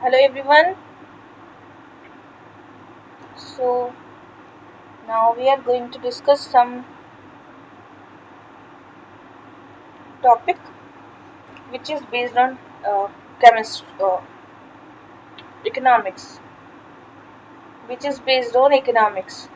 Hello everyone. So now we are going to discuss some topic which is based on chemistry, economics, which is based on economics.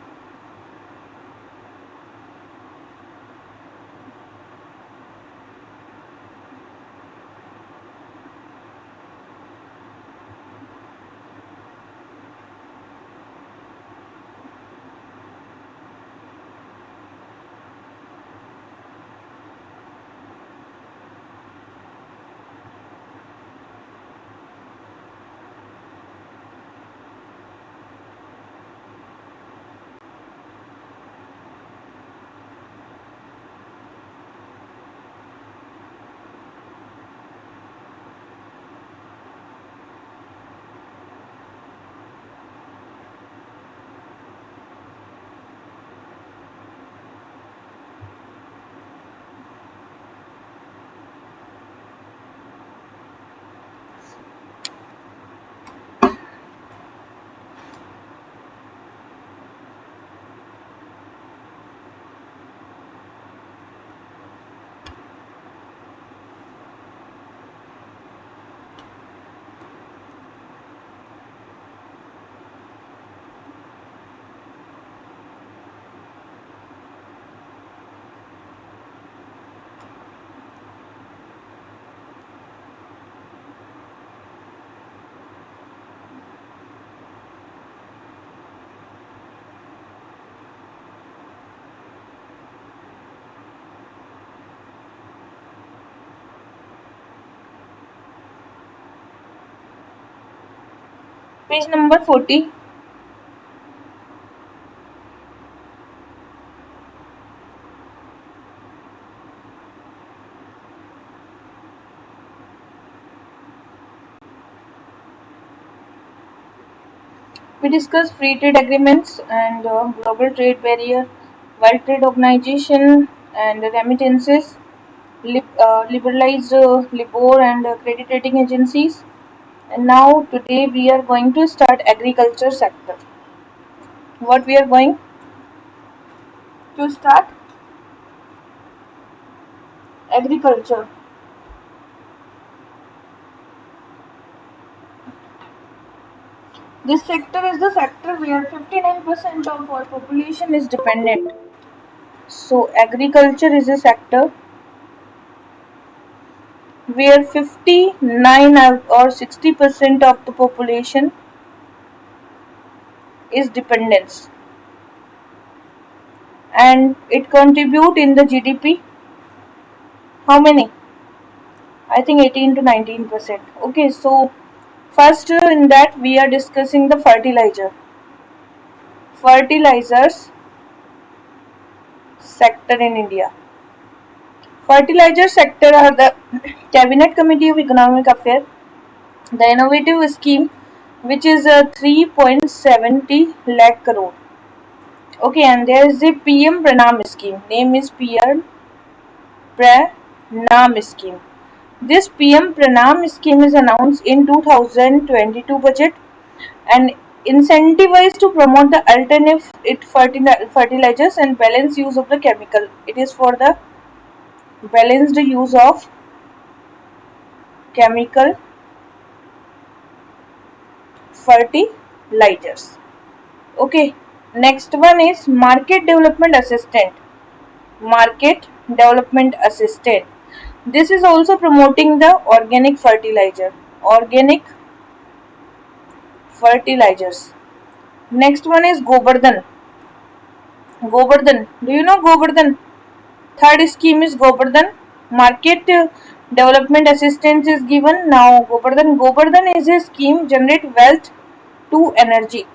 Page number 40. We discuss free trade agreements and global trade barrier, World Trade Organization and remittances, liberalized labor and credit rating agencies. And now today we are going to start agriculture sector. What we are going to start? Agriculture. This sector is the sector where 59% of our population is dependent. So agriculture is a sector where 59 or 60% of the population is dependence, and it contribute in the GDP how many? I think 18 to 19%. Okay, so first in that we are discussing the fertilizers sector in India. Fertilizer sector are the Cabinet Committee of Economic Affairs, the innovative scheme which is a 3.70 lakh crore. Okay, and there is the PM Pranam scheme. Name is PM Pranam scheme. This PM Pranam scheme is announced in 2022 budget and incentivized to promote the alternative fertilizers and balanced use of the chemical. It is for the balanced use of chemical fertilizers. Okay, next one is market development assistant. Market development assistant. This is also promoting the organic fertilizer. Organic fertilizers. Next one is Govardhan. Govardhan. Do you know Govardhan? Third scheme is Govardhan. Market development assistance is given. Now Govardhan. Govardhan is a scheme generate wealth to energy.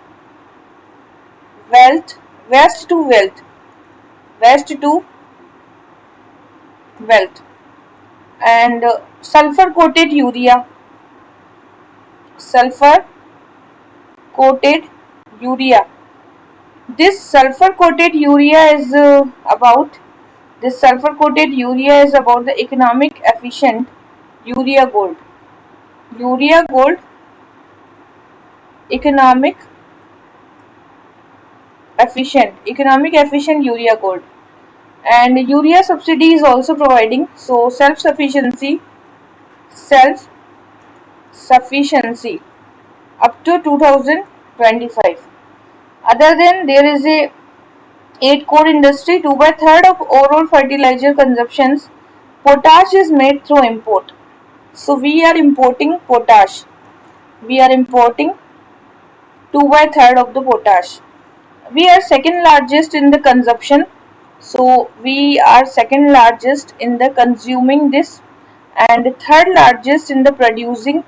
Wealth. West to wealth. West to wealth. And sulfur coated urea. Sulfur coated urea. This sulfur coated urea is about This sulfur coated urea is about the economic efficient urea gold. Urea gold economic efficient urea code. And urea subsidy is also providing, so self sufficiency up to 2025. Other than there is a 8 core industry, 2 by 3rd of overall fertilizer consumptions. Potash is made through import. So we are importing potash. We are importing 2 by 3rd of the potash. We are second largest in the consumption. So we are second largest in the consuming this and third largest in the producing.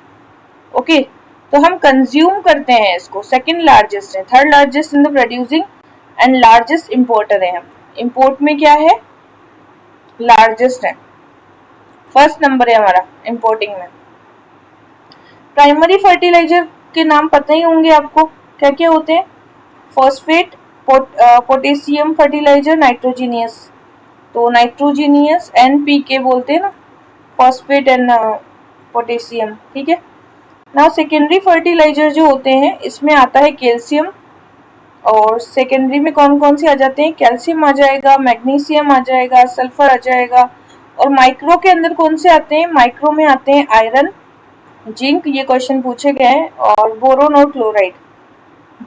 Okay तो हम consume करते हैं इसको, second largest है, third largest in the producing and largest importer है हम. Import में क्या है, लार्जेस्ट है, फर्स्ट नंबर है हमारा इंपोर्टिंग में. प्राइमरी फर्टिलाइजर के नाम पता ही होंगे आपको, क्या क्या होते हैं. Phosphate, potassium fertilizer, nitrogenous. तो नाइट्रोजीनियस NPK बोलते हैं ना, फॉस्फेट एंड पोटेशियम. ठीक है. नाउ सेकेंडरी फर्टिलाइजर जो होते हैं इसमें आता है कैल्शियम, और सेकेंडरी में कौन कौन से आ जाते हैं, कैल्शियम आ जाएगा, मैग्नीशियम आ जाएगा, सल्फर आ जाएगा. और माइक्रो के अंदर कौन से आते हैं, माइक्रो में आते हैं आयरन, जिंक, ये क्वेश्चन पूछे गए हैं, और बोरोन और क्लोराइड,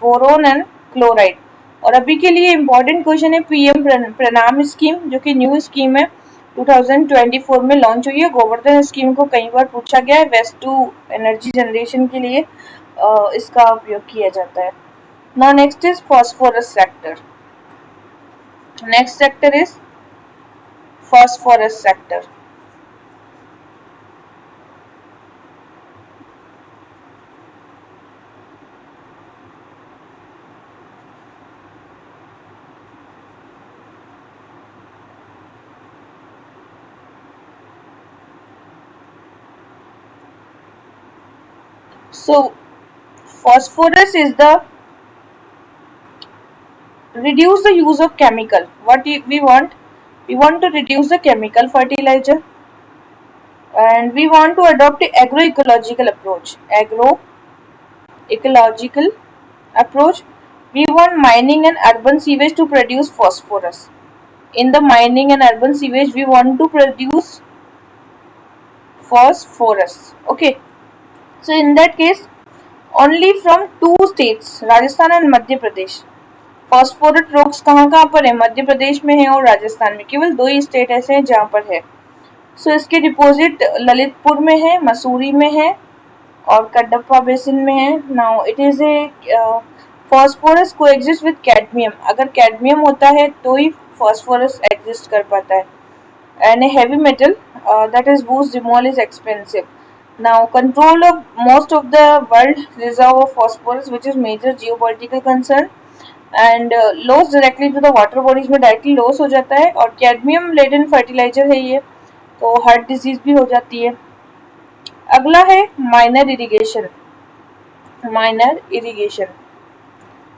बोरोन एंड क्लोराइड. और अभी के लिए इम्पोर्टेंट क्वेश्चन है PM प्रणाम स्कीम, जो कि न्यू स्कीम है, 2024 में लॉन्च हुई है. गोवर्धन स्कीम को कई बार पूछा गया है, वेस्ट टू एनर्जी जनरेशन के लिए इसका उपयोग किया जाता है. Now next is phosphorus sector. Next sector is phosphorus sector. So phosphorus is the reduce the use of chemical. What we want to reduce the chemical fertilizer, and we want to adopt a agroecological approach. We want mining and urban sewage to produce phosphorus. In the mining and urban sewage we want to produce phosphorus. Okay, so in that case only from 2 states, Rajasthan and Madhya Pradesh. Phosphorite rocks कहाँ पर है, मध्य प्रदेश में है और राजस्थान में. केवल 2 ही state ऐसे हैं जहाँ पर है. सो इसके डिपॉजिट ललितपुर में है, मसूरी में है और कडप्पा बेसिन में है. Now it is a phosphorus को एग्जिस्ट विद कैडमियम. अगर कैडमियम होता है तो ही फॉस्फोरस एग्जिस्ट कर पाता है. And a heavy metal that is whose removal is expensive. Now control of most of the world reserve of phosphorus, which is major geopolitical concern, and loss directly to the water bodies में directly loss हो जाता है. और cadmium laden fertiliser है ये, तो heart disease भी हो जाती है. अगला है minor irrigation. Minor irrigation,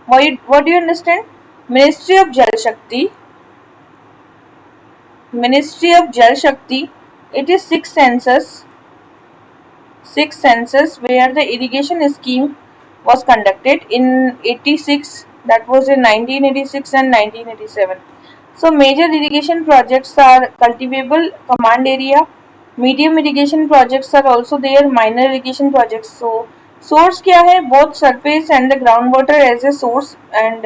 what do you understand. Ministry of जल शक्ति, it is 6 census where the irrigation scheme was conducted in 86, that was in 1986 and 1987. So major irrigation projects are cultivable command area, medium irrigation projects are also there, minor irrigation projects. So source क्या है, both surface and the ground water as a source. And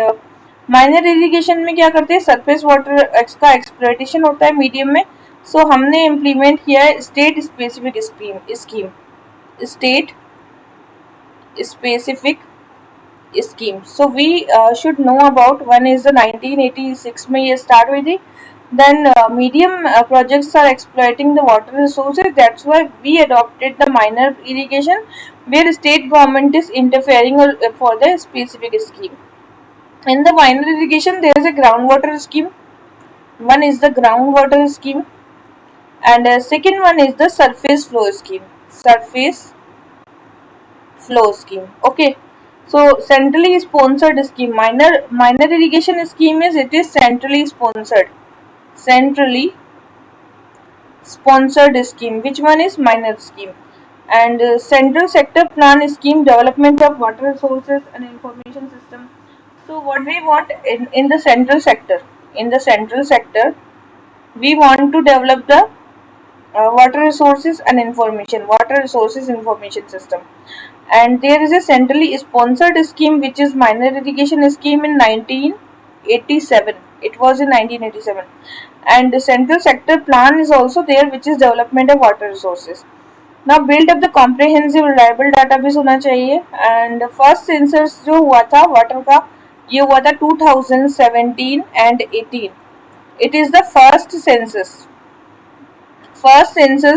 minor irrigation में क्या करते हैं, surface water का exploitation होता है medium में. सो हमने इम्प्लीमेंट किया है state specific scheme. State specific scheme. So we should know about. One is the 1986 में ये स्टार्ट हुई थी. Then medium projects are exploiting the water resources. That's why we adopted the minor irrigation, where state government is interfering for the specific scheme. In the minor irrigation there is a groundwater scheme. One is the groundwater scheme, and second one is the surface flow scheme. Okay, so centrally sponsored scheme. Minor irrigation scheme is, it is centrally sponsored scheme. Which one is minor scheme? And central sector plan scheme development of water resources and information system. So what we want in the central sector, we want to develop the water resources information system. And there is a centrally sponsored scheme which is minor irrigation scheme in 1987. It was in 1987. And the central sector plan is also there, which is development of water resources. Now build up the comprehensive reliable database होना चाहिए. And first census जो हुआ था water का, ये हुआ था 2017 and 18. It is the first census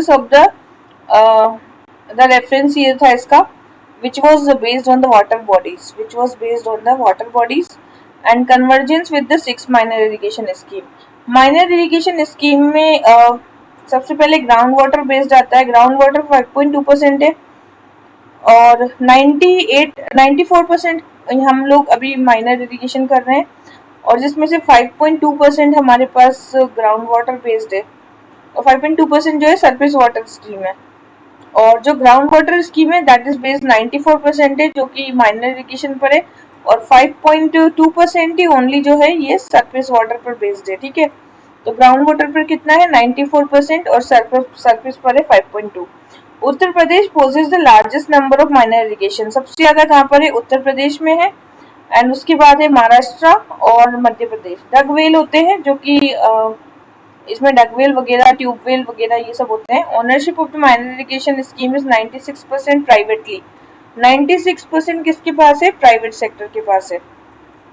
of the reference year था इसका, which was based on the water bodies and convergence with the 6 minor irrigation scheme. Minor irrigation scheme में सबसे पहले ग्राउंड वाटर बेस्ड आता है. ग्राउंड वाटर 5.2% है और 94% हम लोग अभी माइनर इरिगेशन कर रहे हैं, और जिसमें से 5.2% हमारे पास ग्राउंड वाटर बेस्ड है और 5.2% जो है सरफेस वाटर स्कीम है. और जो ग्राउंड वाटर स्कीम है दैट इज बेस्ड 94% है जो कि माइनर इरिगेशन पर है, और 5.2% ही ओनली जो है ये सरफेस वाटर पर बेस्ड है. ठीक है, तो ग्राउंड वाटर पर कितना है 94% और सरफेस पर है 5.2. Uttar Pradesh possesses the largest number of minor irrigation. सबसे ज्यादा कहाँ पर है, उत्तर प्रदेश में है. एंड उसके बाद है महाराष्ट्र और मध्य प्रदेश. डगवेल होते हैं जो कि इसमें डगवेल वगैरह, ट्यूबवेल वगैरह ये सब होते हैं. Ownership of the minor irrigation scheme is 96% privately. 96% किसके पास है, प्राइवेट सेक्टर के पास है.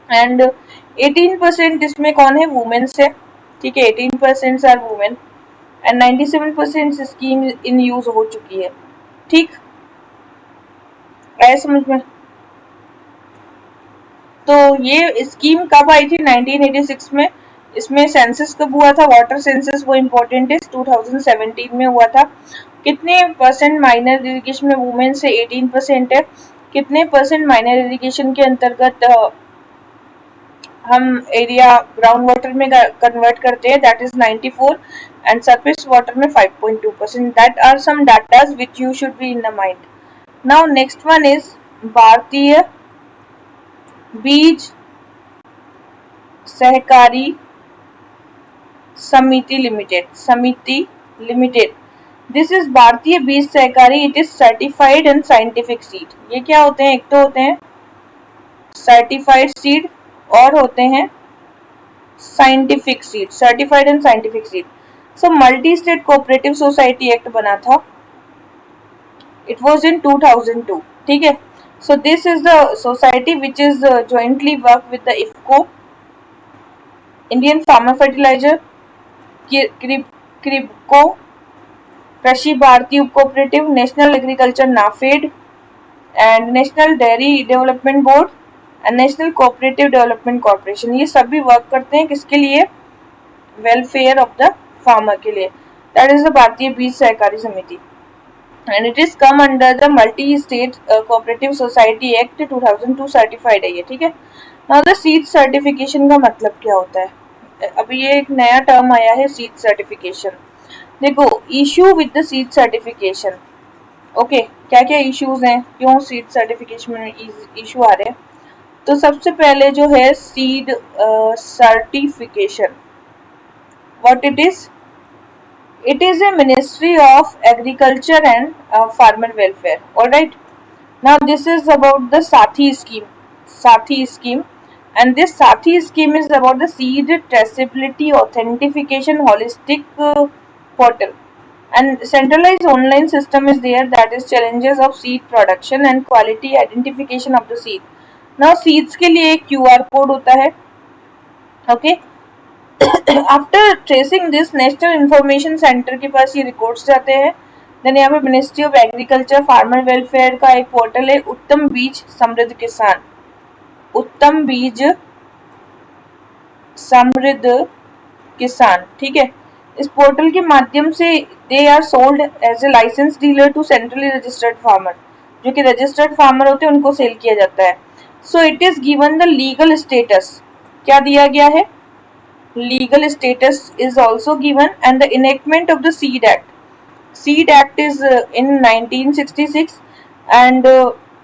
एंड 18% इसमें कौन है, वुमेन्स है. ठीक है, 18% are women and 97% scheme in use हो चुकी है. ठीक, आया समझ में. तो ये स्कीम कब आई थी, 1986 में. इसमें सेंसस कब हुआ था, वाटर सेंसस, वो इम्पोर्टेंट है, 2017 में हुआ था. कितने परसेंट माइनर इरिगेशन में वुमेन से, 18% है. कितने परसेंट माइनर इरिगेशन के अंतर्गत हम एरिया ग्राउंड वाटर में कन्वर्ट करते हैं, that is 94, and surface water में 5.2%. That are some datas which you should be in the mind. Now next one is Bharatiya Beej सहकारी समिति limited. This is Bharatiya Beej सहकारी. It is certified and scientific seed. ये क्या होते हैं, एक तो होते हैं सर्टिफाइड सीड और होते हैं scientific seed. Certified and scientific seed. So multi state cooperative society act बना था. It was in 2002. ठीक है, so this is the society which is jointly work with the IFFCO, Indian Farmer Fertilizer, KRIBHCO, Krishi Bharati उपकोऑपरेटिव, national agriculture NAFED and national dairy development board and national cooperative development corporation. ये सभी work करते हैं किसके लिए, welfare of the farmer के लिए. That is the भारतीय बीज सहकारी समिति. And it is come under the Multi-State Cooperative Society Act 2002 certified है ये. ठीक है, now the seed certification का मतलब क्या होता है, अभी ये एक नया टर्म आया है seed certification. देखो, issue with the seed certification. Okay, क्या क्या इश्यूज हैं, क्यों सीड सर्टिफिकेशन में इशू आ रहे हैं. तो सबसे पहले जो है seed certification, what it is. It is a Ministry of Agriculture and Farmer Welfare. Alright. Now this is about the Sathi scheme, and this Sathi scheme is about the seed traceability authentication holistic portal, and centralized online system is there, that is challenges of seed production and quality identification of the seed. Now seeds के लिए एक QR code होता है. Okay. After tracing this national information centre के पास ये records जाते हैं. Then यहाँ पे ministry of agriculture farmer welfare का एक पोर्टल है, उत्तम बीज समृद्ध किसान. ठीक है, इस पोर्टल के माध्यम से they are sold as a licence dealer to centrally registered farmer. जो कि रजिस्टर्ड फार्मर होते हैं उनको सेल किया जाता है. So it is given the legal status. क्या दिया गया है, legal status is also given, and the enactment of the seed act. Seed Act is in 1966, and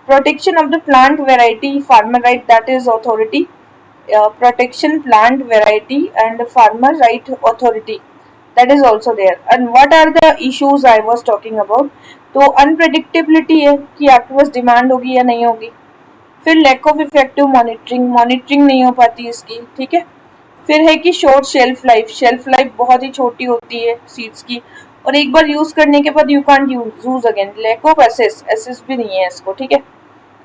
Protection of the Plant Variety Farmer Right, that is authority, Protection Plant Variety and Farmer Right Authority, that is also there. And what are the issues I was talking about? तो unpredictability है कि आपके पास demand होगी या नहीं होगी. फिर lack of effective monitoring, monitoring नहीं हो पाती इसकी, ठीक है. फिर है कि short shelf life, shelf life बहुत ही छोटी होती है सीड्स की, और एक बार यूज करने के बाद you can't use again. Lack of access, access भी नहीं है इसको, ठीक है.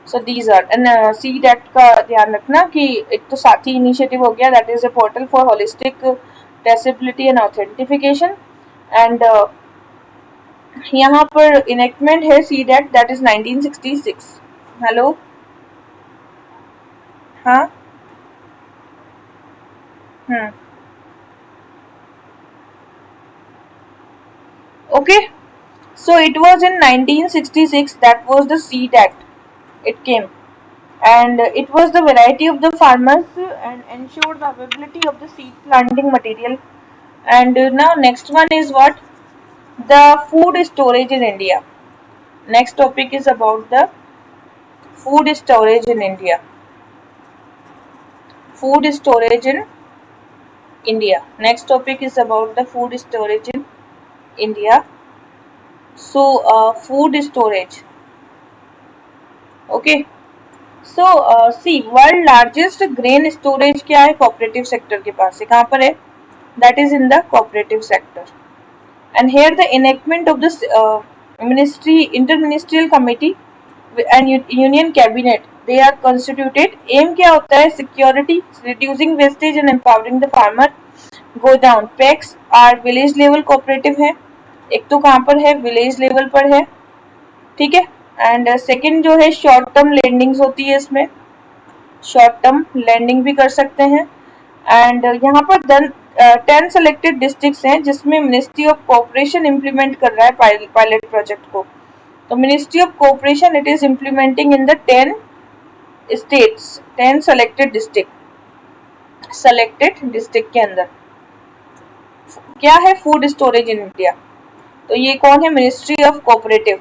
So these are. And seed act का ध्यान रखना कि एक तो साथी इनिशिएटिव हो गया, that is a portal for holistic traceability and authentification. And यहाँ पर इनेक्टमेंट है seed act, that is 1966. Hello, हाँ. Okay, so it was in 1966, that was the Seed Act. It came, and it was the variety of the farmers and ensured the availability of the seed planting material. And now next one is what? The food storage in India. Next topic is about the food storage in India. Food storage in India. Next topic is about the food storage in India. So, food storage. Okay. So C, world largest grain storage क्या है? Cooperative sector के पास है. कहाँ पर है? That is in the cooperative sector. And here the enactment of the ministry, inter ministerial committee and union cabinet, they are constituted. Aim क्या होता है? Security, reducing wastage and empowering the farmer. Go down, PACS are village level cooperative है. एक तो कहाँ पर है? Village level पर है, ठीक है. एंड सेकंड जो है शॉर्ट टर्म लैंडिंग्स होती है, इसमें शॉर्ट टर्म लैंडिंग भी कर सकते हैं. एंड यहाँ पर 10 सेलेक्टेड डिस्ट्रिक्ट्स हैं जिसमें मिनिस्ट्री ऑफ कोऑपरेशन इम्प्लीमेंट कर रहा है पायलट प्रोजेक्ट को. तो ministry of cooperation it is implementing in the 10 states, 10 selected district के अंदर. क्या है? Food storage in India. तो ये कौन है? मिनिस्ट्री ऑफ कोऑपरेटिव,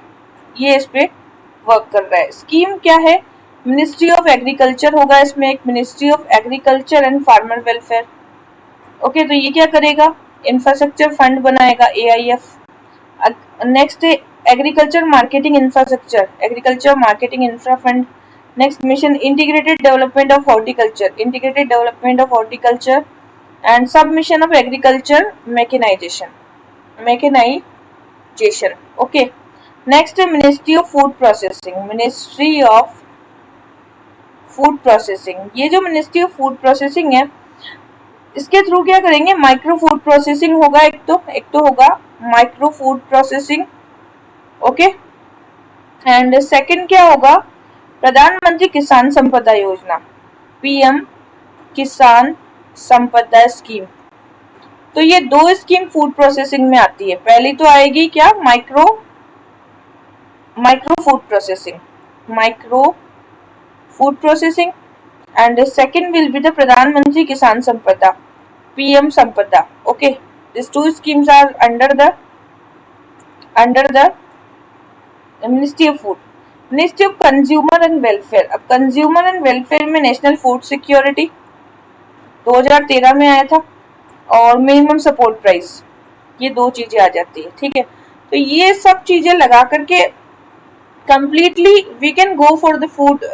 ये इस पे वर्क कर रहा है. स्कीम क्या है? मिनिस्ट्री ऑफ एग्रीकल्चर होगा इसमें, एक ministry of agriculture and farmer welfare. Okay, तो ये क्या करेगा? इंफ्रास्ट्रक्चर फंड बनाएगा, AIF. Next agriculture marketing infrastructure, agriculture marketing infra fund. Next mission integrated development of horticulture, integrated development of horticulture and sub mission of agriculture mechanization. Okay. Next है ministry of food processing, ministry of food processing. ये जो ministry of food processing है, इसके through क्या करेंगे? Micro food processing होगा, एक तो होगा micro food processing. Okay. And second क्या होगा? प्रधानमंत्री किसान संपदा योजना, PM किसान संपदा स्कीम. तो ये दो स्कीम फूड प्रोसेसिंग में आती है. पहली तो आएगी क्या? Micro food processing, and the second will be the Pradhan Mantri Kisan Sampada, PM Sampada. Okay, these two schemes are under the Ministry of Food. Ministry of Consumer and Welfare. अब consumer and welfare में national food security 2013 में आया था, और minimum support price, ये दो चीजें आ जाती है, ठीक है. तो ये सब चीजें लगा करके completely we can go for the food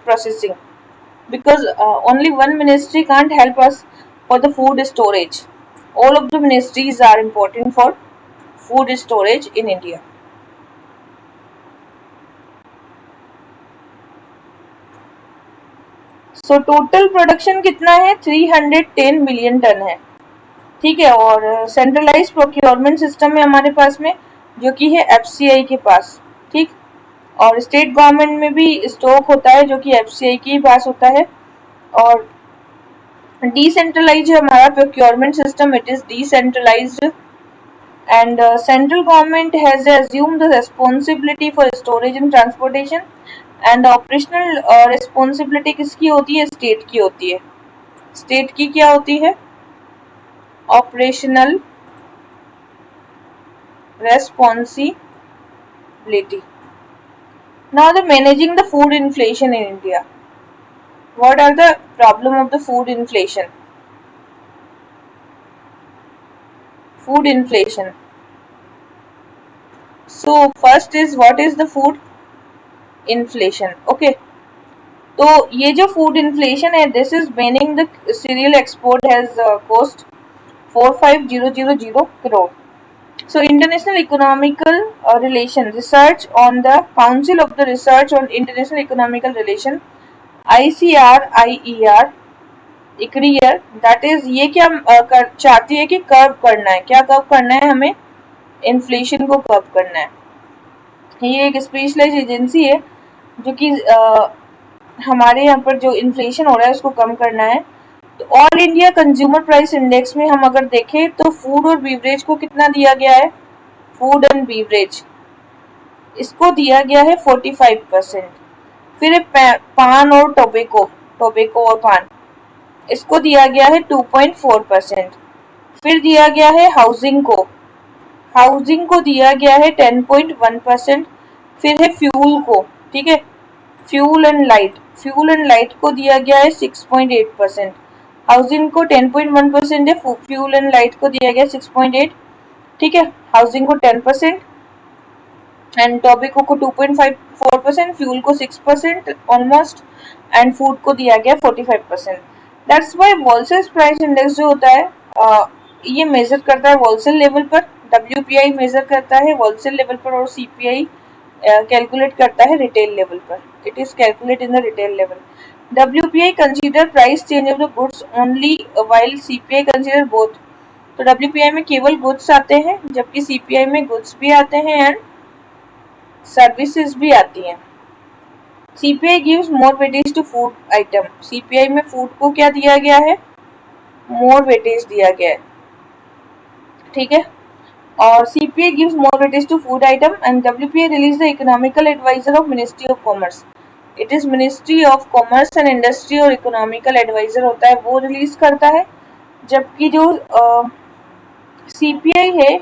processing, because only one ministry can't help us for the food storage. All of the ministries are important for food storage in India. So total production कितना है? 310 million ton है, ठीक है. और centralise procurement system है हमारे पास में, जो कि है FCI के पास, ठीक. और स्टेट गवर्नमेंट में भी स्टॉक होता है जो कि FCI के पास होता है. और डिसेंट्रलाइज है हमारा procurement system, it is decentralized. And central government has assumed the responsibility for storage and transportation. And operational responsibility किसकी होती है? स्टेट की होती है. स्टेट की क्या होती है? Operational responsibility. Now, the managing the food inflation in India. What are the problem of the food inflation? Food inflation. So first is what is the food inflation? Okay. तो ये जो फूड इन्फ्लेशन है, this is meaning the cereal export has cost 45,000 crore. So international economical relation research on the Council of the Research on International Economical Relation ICRIER ICRIER that is ये क्या चाहती है कि curve करना है, क्या curve करना है हमें, इन्फ्लेशन को कर्व करना है. ये एक स्पेशलाइज एजेंसी है जो कि हमारे यहाँ पर जो इन्फ्लेशन हो रहा है उसको कम करना है. तो all India consumer price index में हम अगर देखें तो फूड और बीवरेज को कितना दिया गया है, फूड एंड बीवरेज इसको दिया गया है 45%. फिर पान और टोबेको और पान इसको दिया गया है 2.4%. फिर दिया गया है हाउसिंग को दिया गया है 10.1%. फिर है फ्यूल को, ठीक है, फ्यूल एंड लाइट को दिया गया है 6.8%. हाउसिंग को 10.1% है, फ्यूल एंड लाइट को दिया गया 6.8, ठीक है. हाउसिंग को 10% एंड टोबैको को 2.54%, फ्यूल को 6% ऑलमोस्ट एंड फूड को दिया गया 45%. That's why wholesale price index जो होता है ये मेजर करता है होलसेल लेवल पर, WPI मेजर करता है होलसेल लेवल पर और CPI कैलकुलेट करता है रिटेल लेवल पर. It is calculate in the retail level. WPI consider price change of the goods only while CPI consider both. तो WPI में केवल गुड्स आते हैं जबकि CPI में गुड्स भी आते हैं एंड सर्विसेज भी आती हैं. CPI gives more weightage to food item. CPI में फूड को क्या दिया गया है, मोर वेटेज दिया गया है, ठीक है. और CPI gives more weightage to food item and WPI release the economical advisor of Ministry of Commerce. It is Ministry of Commerce and Industry और economical advisor होता है वो रिलीज करता है. जबकि जो CPI है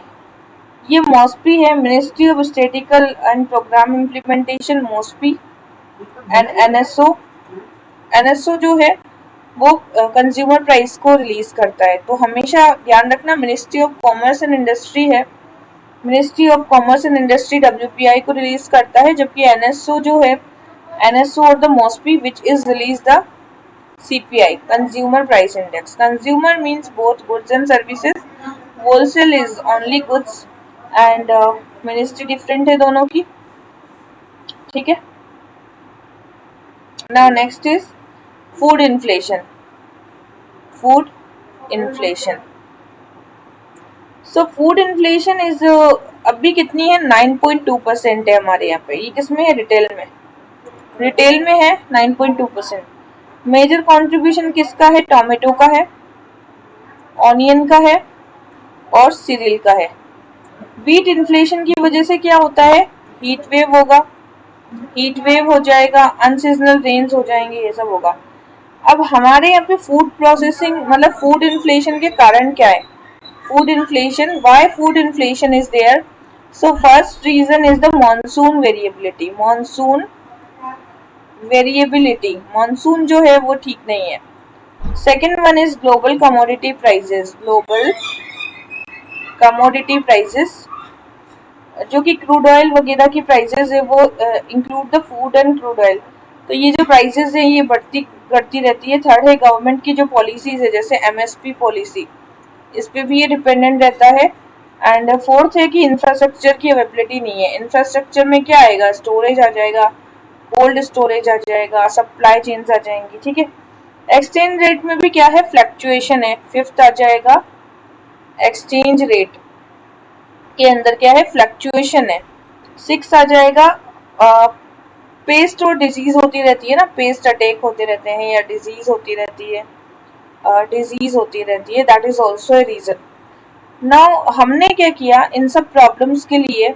ये मॉस्पी है, ministry of statical and programme implementation MoSPI and NSO जो है वो कंज्यूमर प्राइस को रिलीज करता है. तो हमेशा ध्यान रखना ministry of commerce and industry है, ministry of commerce and industry WPI को रिलीज करता है, जबकि NSO जो है NSO और the MoSPI which is release the CPI consumer price index. Consumer means both goods and services, wholesale is only goods and ministry different है दोनों की, ठीक है. Now next is food inflation. So food inflation is अभी कितनी है, 9.2% है हमारे यहाँ पे. ये किसमें है, रिटेल में है 9.2%. मेजर कंट्रीब्यूशन किसका है, टोमेटो का है, ऑनियन का है और सीरियल का है. व्हीट इन्फ्लेशन की वजह से क्या होता है, हीट वेव हो जाएगा, अनसीजनल रेन्स हो जाएंगे, ये सब होगा. अब हमारे यहाँ पे फूड प्रोसेसिंग मतलब फूड इन्फ्लेशन के कारण क्या है, food inflation, why food inflation is there. So first reason is the monsoon variability, monsoon जो है वो ठीक नहीं है. Second one is global commodity prices जो कि क्रूड ऑयल वगैरह की प्राइसेस है वो include the food and crude oil. तो ये जो प्राइसेस है ये बढ़ती रहती है. थर्ड है गवर्नमेंट की जो पॉलिसीज है जैसे MSP पॉलिसी, इस पे भी ये डिपेंडेंट रहता है. एंड फोर्थ है कि इंफ्रास्ट्रक्चर की अवेलेबिलिटी नहीं है. इंफ्रास्ट्रक्चर में क्या आएगा, स्टोरेज आ जाएगा, कोल्ड स्टोरेज आ जाएगा, सप्लाई चेन्स आ जाएंगी, ठीक है. एक्सचेंज रेट में भी क्या है, फ्लक्चुएशन है. फिफ्थ आ जाएगा एक्सचेंज रेट के अंदर क्या है, फ्लक्चुएशन है. सिक्स आ जाएगा पेस्ट और डिजीज होती रहती है ना, पेस्ट अटैक होते रहते हैं या डिजीज होती रहती है, that is also a reason. Now हमने क्या किया इन सब प्रॉब्लम्स के लिए,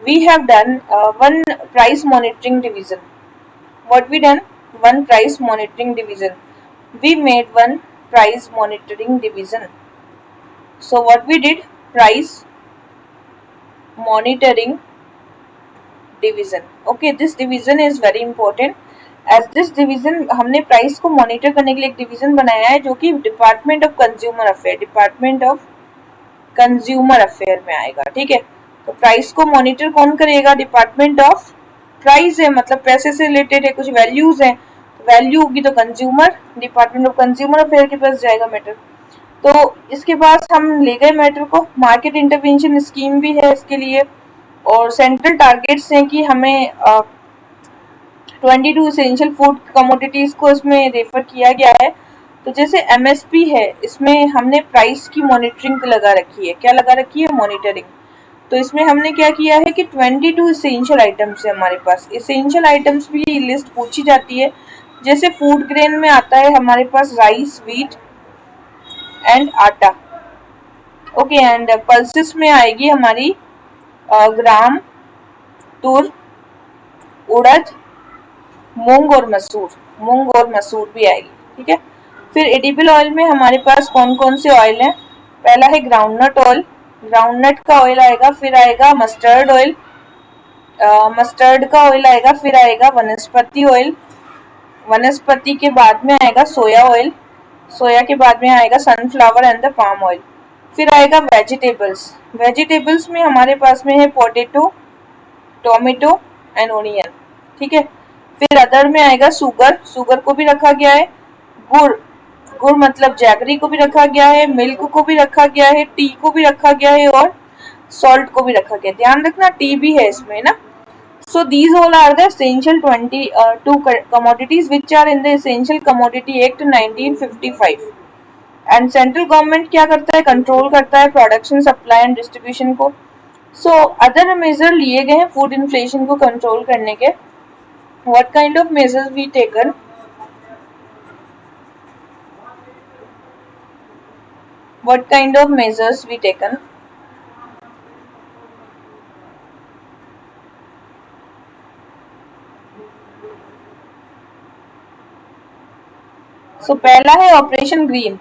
we have done one price monitoring division. What we done, one price monitoring division. We made one price monitoring division. So what we did, price monitoring division. Okay, this division is very important. As this division, हमने price को monitor करने के लिए एक division बनाया है जो कि डिपार्टमेंट ऑफ कंज्यूमर अफेयर में आएगा. ठीक है, तो प्राइस को मॉनिटर कौन करेगा? डिपार्टमेंट ऑफ प्राइस है, मतलब पैसे से रिलेटेड है, कुछ वैल्यूज है, वैल्यू होगी तो consumer, department of consumer affair के पास जाएगा मैटर. तो इसके पास हम ले गए मैटर को. मार्केट इंटरवेंशन स्कीम भी है इसके लिए, और सेंट्रल टारगेट्स हैं कि हमें 22 इसेंशियल फूड कमोडिटीज को इसमें रेफर किया गया है. तो जैसे एमएसपी है, इसमें हमने प्राइस की मॉनिटरिंग लगा रखी है. क्या लगा रखी है? मॉनिटरिंग. तो इसमें हमने क्या किया है कि 22 इसेंशियल आइटम्स है हमारे पास. इसेंशियल आइटम्स भी लिस्ट पूछी जाती है. जैसे फूड ग्रेन में आता है हमारे पास राइस, व्हीट एंड आटा. ओके, एंड पल्सेस में आएगी हमारी ग्राम, तुर, उड़द, मूंग और मसूर भी आएगी. ठीक है, फिर एडिबल ऑयल में हमारे पास कौन कौन से ऑयल हैं? पहला है ग्राउंडनट ऑयल, ग्राउंडनट का ऑयल आएगा. फिर आएगा मस्टर्ड ऑयल, मस्टर्ड का ऑयल आएगा. फिर आएगा वनस्पति ऑयल, वनस्पति के बाद में आएगा सोया ऑयल, सोया के बाद में आएगा sunflower and the palm oil. फिर आएगा वेजिटेबल्स. वेजिटेबल्स में हमारे पास में है पोटैटो, टोमेटो एंड ओनियन. ठीक है, फिर अदर में आएगा शुगर, शुगर को भी रखा गया है. गुड़, गुड़ मतलब जैगरी को भी रखा गया है. मिल्क को भी रखा गया है. टी को भी रखा गया है और सॉल्ट को भी रखा गया. ध्यान रखना टी भी है इसमें ना. So these all are the essential 22 commodities which are in the Essential Commodity Act 1955. And central government क्या करता है? कंट्रोल करता है प्रोडक्शन, सप्लाई एंड डिस्ट्रीब्यूशन को. सो अदर मेजर लिए गए हैं फूड इन्फ्लेशन को कंट्रोल करने के. What kind of measures we taken? What kind of measures we taken? So पहला है operation green.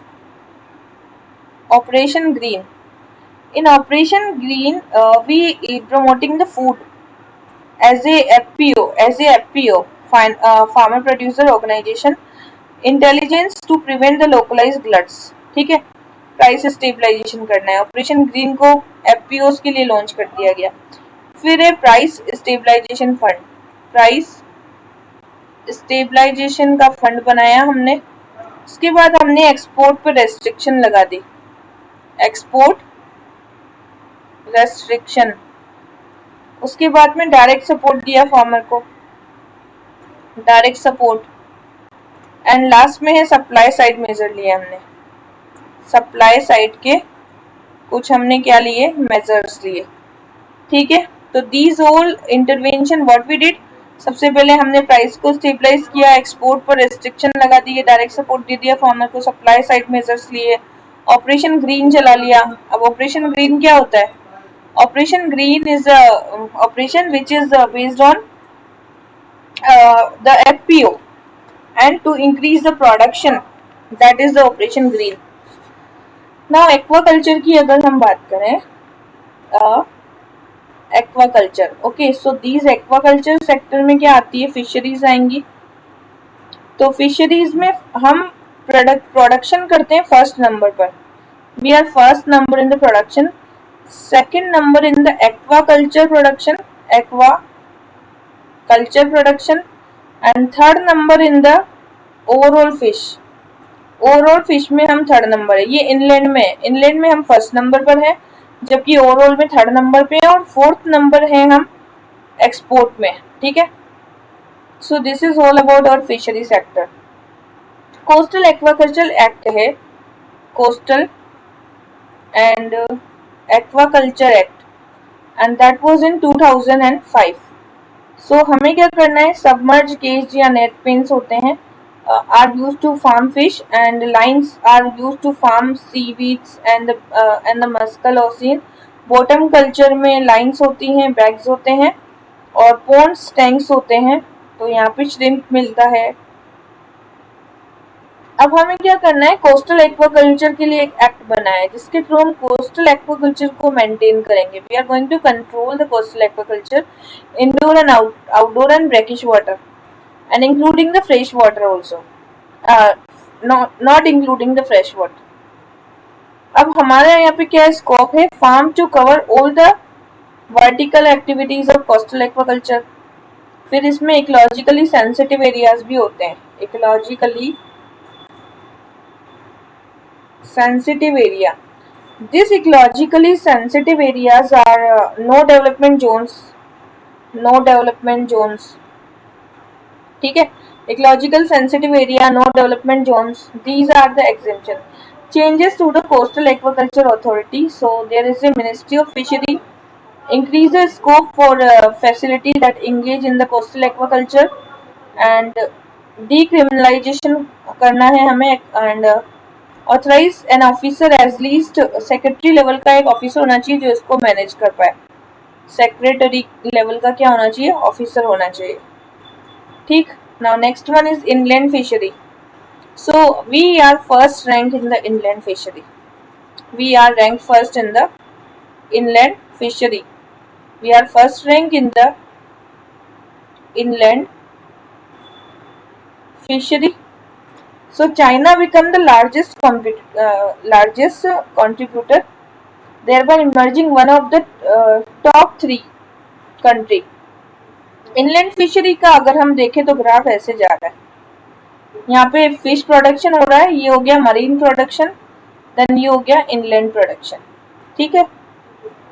Operation green. In Operation Green, we promoting the food as a FPO, Farmer Producer Organization, intelligence to prevent the localized gluts. ठीक है, price stabilization करना है. Operation green को FPOs के लिए launch कर दिया गया. फिर है price stabilization fund. Price stabilization का फंड बनाया हमने. उसके बाद हमने एक्सपोर्ट पर रेस्ट्रिक्शन लगा दी. Export restriction. उसके बाद में डायरेक्ट सपोर्ट दिया फार्मर को, डायरेक्ट सपोर्ट. एंड लास्ट में है सप्लाई साइड मेजर लिए हमने. सप्लाई साइड के कुछ हमने क्या लिए? मेजर्स लिए. ठीक है, तो these all intervention what we did. सबसे पहले हमने प्राइस को स्टेबलाइज किया, एक्सपोर्ट पर रेस्ट्रिक्शन लगा दिए, डायरेक्ट सपोर्ट दे दिया फार्मर को, सप्लाई साइड मेजर्स लिए, ऑपरेशन ग्रीन चला लिया. अब ऑपरेशन ग्रीन क्या होता है? Operation green is operation which is based on the FPO and to increase the production, that is the operation green. now aquaculture की अगर हम बात करें, aquaculture. Okay, so these aquaculture sector में क्या आती है? फिशरीज आएंगी. तो फिशरीज में हम प्रोडक्शन करते हैं फर्स्ट नंबर पर. We are first number in the production, second number in the aquaculture production, aquaculture production, and third number in the overall fish. Overall fish में हम थर्ड नंबर है. ये इनलैंड में, इनलैंड में हम फर्स्ट नंबर पर है, जबकि ओवरऑल में थर्ड नंबर पे है, और फोर्थ नंबर है हम एक्सपोर्ट में. ठीक है, so this is all about our fishery sector. Coastal aquaculture act है, coastal and aquaculture act, and that was in 2005. सो हमें क्या करना है? सबमर्ज केज या नेट पेन्स होते हैं, are used to farm fish, and lines are used to farm seaweeds and the muscoloxine. Bottom culture में लाइंस होती हैं, बैग्स होते हैं, और पोन्ड्स टैंक्स होते हैं. तो यहाँ पे श्रिम्प मिलता है, अब हमें क्या करना है, कोस्टल एक्वाकल्चर के लिए एक एक्ट बना है जिसके थ्रू हम कोस्टल एक्वाकल्चर को मेंटेन करेंगे. We are going to control the coastal aquaculture indoor and outdoor and brackish water and including the fresh water also, not including the fresh water. अब हमारा यहाँ पे क्या स्कोप है, farm to cover all the vertical activities of coastal aquaculture. फिर इसमें ecologically sensitive areas भी होते हैं. Ecologically sensitive area. These ecologically sensitive areas are no development zones. No development zones. ठीक है, ecological sensitive area, no development zones. These are the exemption. Changes to the coastal aquaculture authority. So there is a Ministry of Fishery. Increase the scope for facility that engage in the coastal aquaculture and decriminalization करना है हमें. And authorize an officer at least secretary level का एक officer होना चाहिए जो इसको manage कर पाए. सेक्रेटरी लेवल का क्या होना चाहिए, ऑफिसर होना चाहिए. ठीक. Now next one is inland fishery. So we are first rank in the inland fishery. We are rank first in the inland fishery. We are first rank in the inland fishery. So China become the largest contributor, thereby emerging one of the top 3 country. Inland fishery का अगर हम देखें तो graph ऐसे जा रहा है. यहाँ पे फिश प्रोडक्शन हो रहा है, ये हो गया मरीन प्रोडक्शन, देन ये हो गया इनलैंड प्रोडक्शन. ठीक है,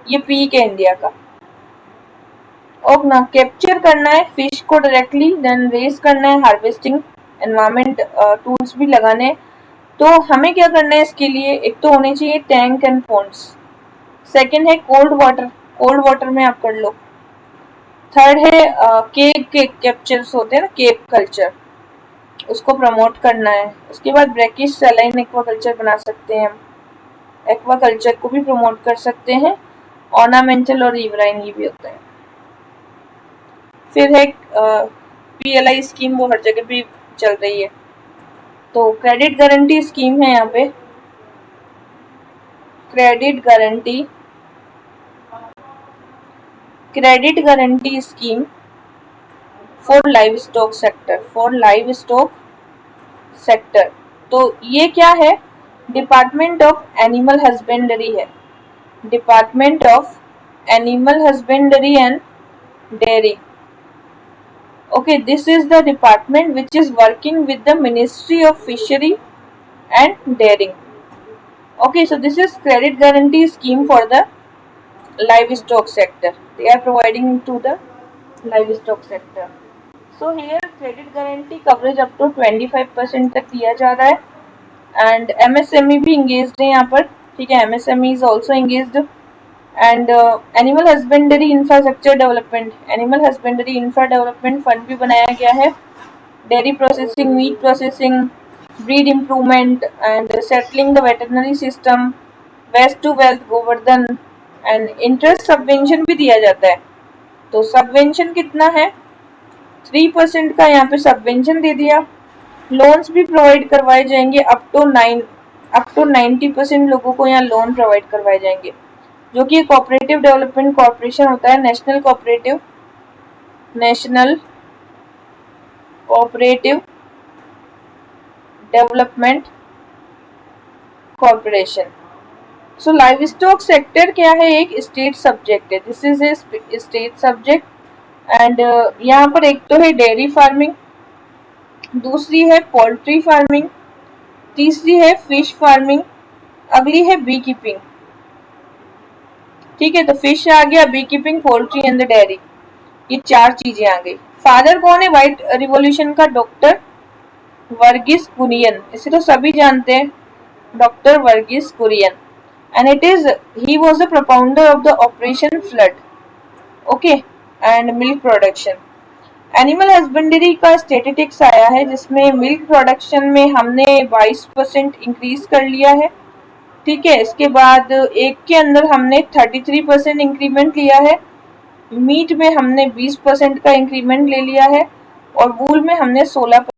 ये पीक है इंडिया का. और ना कैप्चर करना है फिश को डायरेक्टली, देन रेस करना है, हार्वेस्टिंग, एनवायरमेंट टूल्स भी लगाने. तो हमें क्या करना है इसके लिए, एक तो होने चाहिए टैंक एंड पॉन्ड्स. सेकंड है कोल्ड वाटर, कोल्ड वाटर में आप कर लो. थर्ड है केप कैप्चर्स होते हैं ना, केप कल्चर, उसको प्रमोट करना है. उसके बाद ब्रैकिश सैलाइन एक्वाकल्चर बना सकते हैं हम, एक्वाकल्चर को भी प्रमोट कर सकते हैं. ऑर्नामेंटल और रिवराइन ये भी होते हैं. फिर है PLI स्कीम, वो हर जगह भी चल रही है. तो क्रेडिट गारंटी स्कीम है यहाँ पे, credit guarantee scheme for live stock sector. तो ये क्या है, डिपार्टमेंट ऑफ एनिमल हस्बेंड्री है, department of animal husbandry and dairy. Okay, this is the department which is working with the Ministry of Fishery and Dairying. Okay, so this is credit guarantee scheme for the livestock sector. They are providing to the livestock sector. So here credit guarantee coverage up to 25% तक दिया जा रहा है. And MSME भी engaged है यहाँ पर. ठीक है, MSME is also engaged. And animal husbandry infrastructure development, animal husbandry infra development fund भी बनाया गया है. Dairy processing, meat processing, breed improvement and settling the veterinary system, waste to wealth Govardhan, and interest subvention भी दिया जाता है. तो subvention कितना है, 3% का यहाँ पे सबवेंशन दे दिया. लोन्स भी प्रोवाइड करवाए जाएंगे, अप टू 90% लोगों को यहाँ लोन प्रोवाइड करवाए जाएंगे, जो कि कोऑपरेटिव डेवलपमेंट कॉर्पोरेशन होता है, नेशनल कोऑपरेटिव डेवलपमेंट कॉर्पोरेशन. सो लाइव स्टॉक सेक्टर क्या है, एक स्टेट सब्जेक्ट है. This is a state subject. And यहाँ पर एक तो है डेयरी फार्मिंग, दूसरी है पोल्ट्री फार्मिंग, तीसरी है फिश फार्मिंग, अगली है बी कीपिंग. ठीक है, तो फिश आ गया, bee keeping, poultry and the dairy, ये 4 चीजें आ गई. फादर कौन है व्हाइट रिवॉल्यूशन का, डॉक्टर वर्गीस कुरियन, इसे तो सभी जानते हैं, doctor Varghese Kurien. And he was the propounder of the operation flood. Okay, and milk production. Animal husbandry का स्टैटिस्टिक्स आया है जिसमें मिल्क प्रोडक्शन में हमने 22% इंक्रीज कर लिया है. ठीक है, इसके बाद एक के अंदर हमने 33% इंक्रीमेंट लिया है, मीट में हमने 20% का इंक्रीमेंट ले लिया है, और वूल में हमने 16%